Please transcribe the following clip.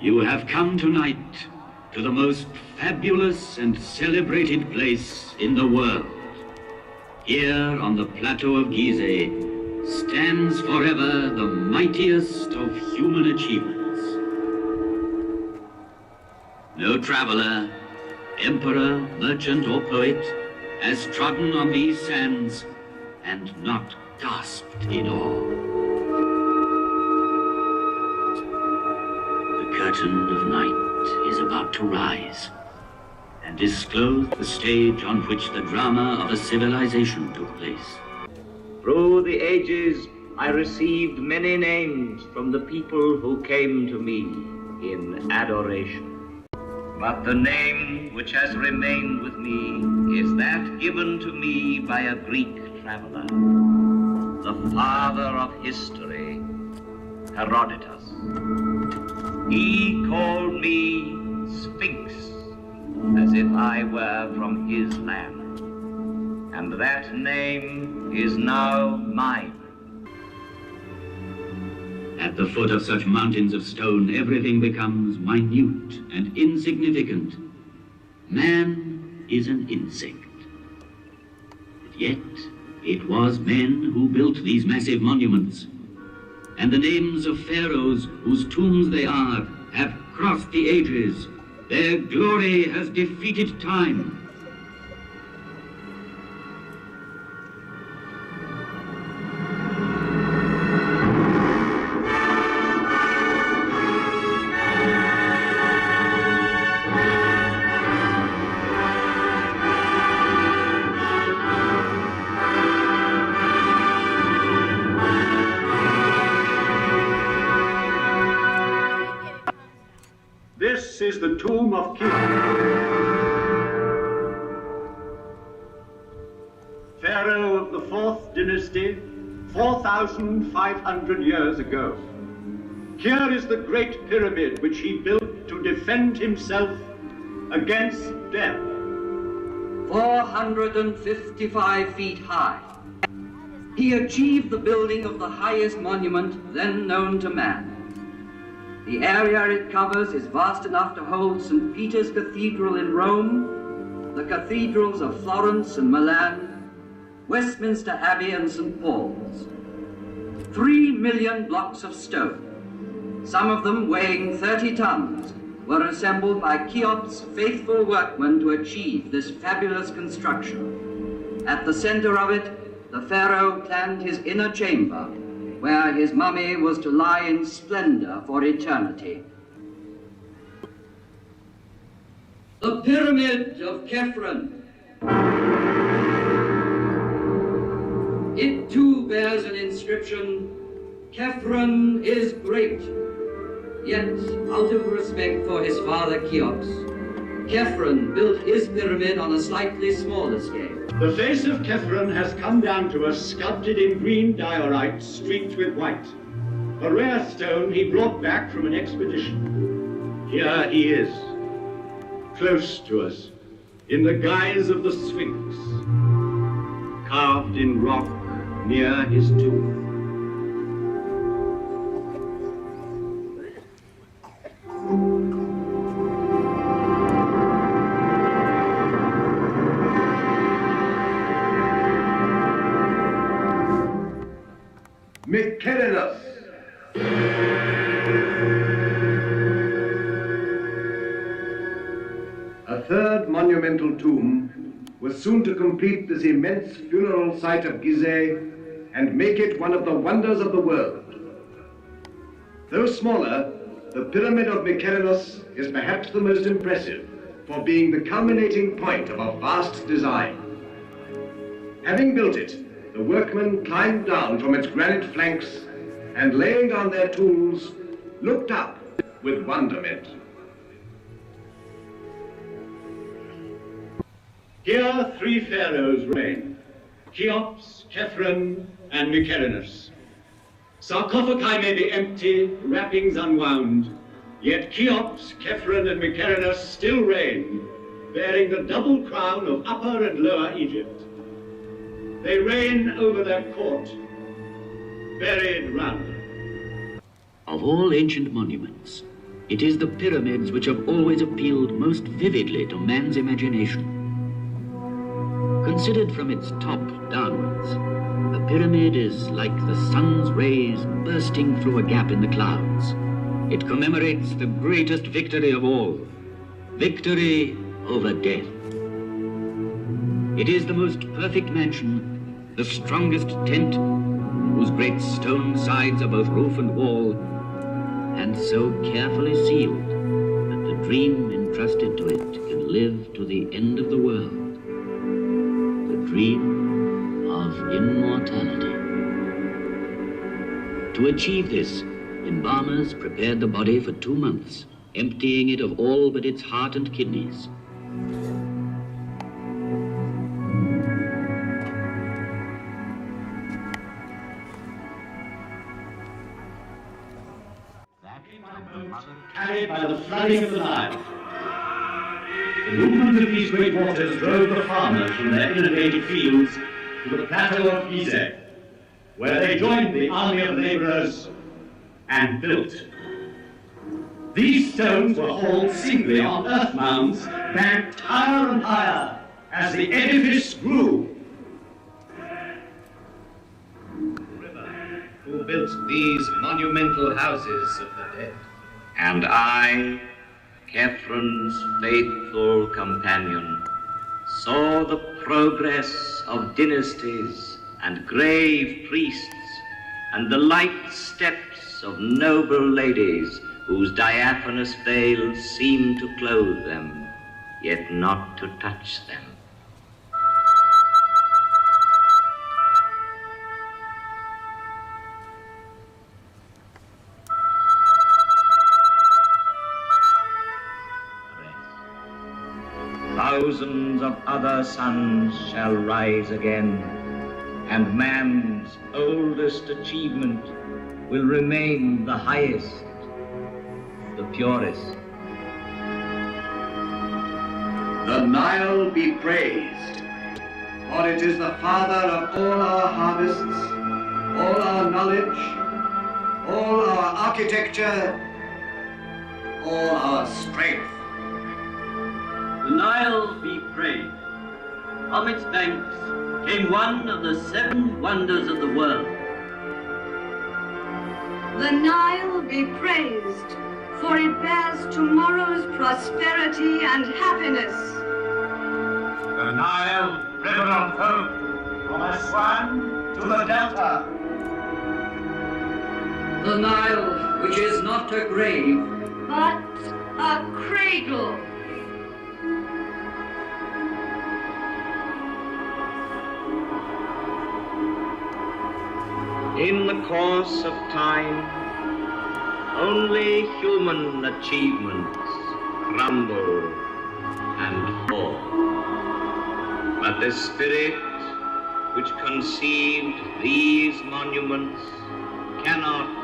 You have come tonight to the most fabulous and celebrated place in the world. Here on the plateau of Giza stands forever the mightiest of human achievements. No traveler, emperor, merchant, or poet has trodden on these sands and not gasped in awe. The curtain of night is about to rise and disclose the stage on which the drama of a civilization took place. Through the ages, I received many names from the people who came to me in adoration. But the name which has remained with me is that given to me by a Greek traveler, the father of history, Herodotus. He called me Sphinx, as if I were from his land. And that name is now mine. At the foot of such mountains of stone, everything becomes minute and insignificant. Man is an insect. But yet, it was men who built these massive monuments. And the names of pharaohs whose tombs they are have crossed the ages. Their glory has defeated time. This is the tomb of Giza, Pharaoh of the 4th dynasty, 4,500 years ago. Here is the great pyramid which he built to defend himself against death. 455 feet high. He achieved the building of the highest monument then known to man. The area it covers is vast enough to hold St. Peter's Cathedral in Rome, the cathedrals of Florence and Milan, Westminster Abbey and St. Paul's. 3 million blocks of stone, some of them weighing 30 tons, were assembled by Cheops' faithful workmen to achieve this fabulous construction. At the center of it, the pharaoh planned his inner chamber, where his mummy was to lie in splendor for eternity. The Pyramid of Khephren. It too bears an inscription, Khephren is great. Yet, out of respect for his father Cheops, Khephren built his pyramid on a slightly smaller scale. The face of Khephren has come down to us sculpted in green diorite streaked with white, a rare stone he brought back from an expedition. Here he is, close to us, in the guise of the Sphinx, carved in rock near his tomb. Mycerinus. A third monumental tomb was soon to complete this immense funeral site of Giza and make it one of the wonders of the world. Though smaller, the Pyramid of Mycerinus is perhaps the most impressive for being the culminating point of a vast design. Having built it, the workmen climbed down from its granite flanks and, laying down their tools, looked up with wonderment. Here 3 pharaohs reign, Cheops, Khephren, and Mycerinus. Sarcophagi may be empty, wrappings unwound, yet Cheops, Khephren, and Mycerinus still reign, bearing the double crown of Upper and Lower Egypt. They reign over their court, buried round them. Of all ancient monuments, It is the pyramids which have always appealed most vividly to man's imagination. Considered from its top downwards, a pyramid is like the sun's rays bursting through a gap in the clouds. It commemorates the greatest victory of all, victory over death. It is the most perfect mansion, the strongest tent, whose great stone sides are both roof and wall, and so carefully sealed that the dream entrusted to it can live to the end of the world, the dream of immortality. To achieve this, embalmers prepared the body for 2 months, emptying it of all but its heart and kidneys. Carried by the flooding of the Nile. The movement of these great waters drove the farmers from their inundated fields to the plateau of Giza, where they joined the army of laborers and built. These stones were hauled singly on earth mounds, banked higher and higher as the edifice grew. Who built these monumental houses of the dead. And I, Kephrun's faithful companion, saw the progress of dynasties and grave priests and the light steps of noble ladies whose diaphanous veils seemed to clothe them, yet not to touch them. Thousands of other suns shall rise again, and man's oldest achievement will remain the highest, the purest. The Nile be praised, for it is the father of all our harvests, all our knowledge, all our architecture, all our strength. The Nile be praised. From its banks came one of the 7 wonders of the world. The Nile be praised, for it bears tomorrow's prosperity and happiness. The Nile, river of hope, from Aswan to the Delta. The Nile, which is not a grave, But a cradle. In the course of time, only human achievements crumble and fall. But the spirit which conceived these monuments cannot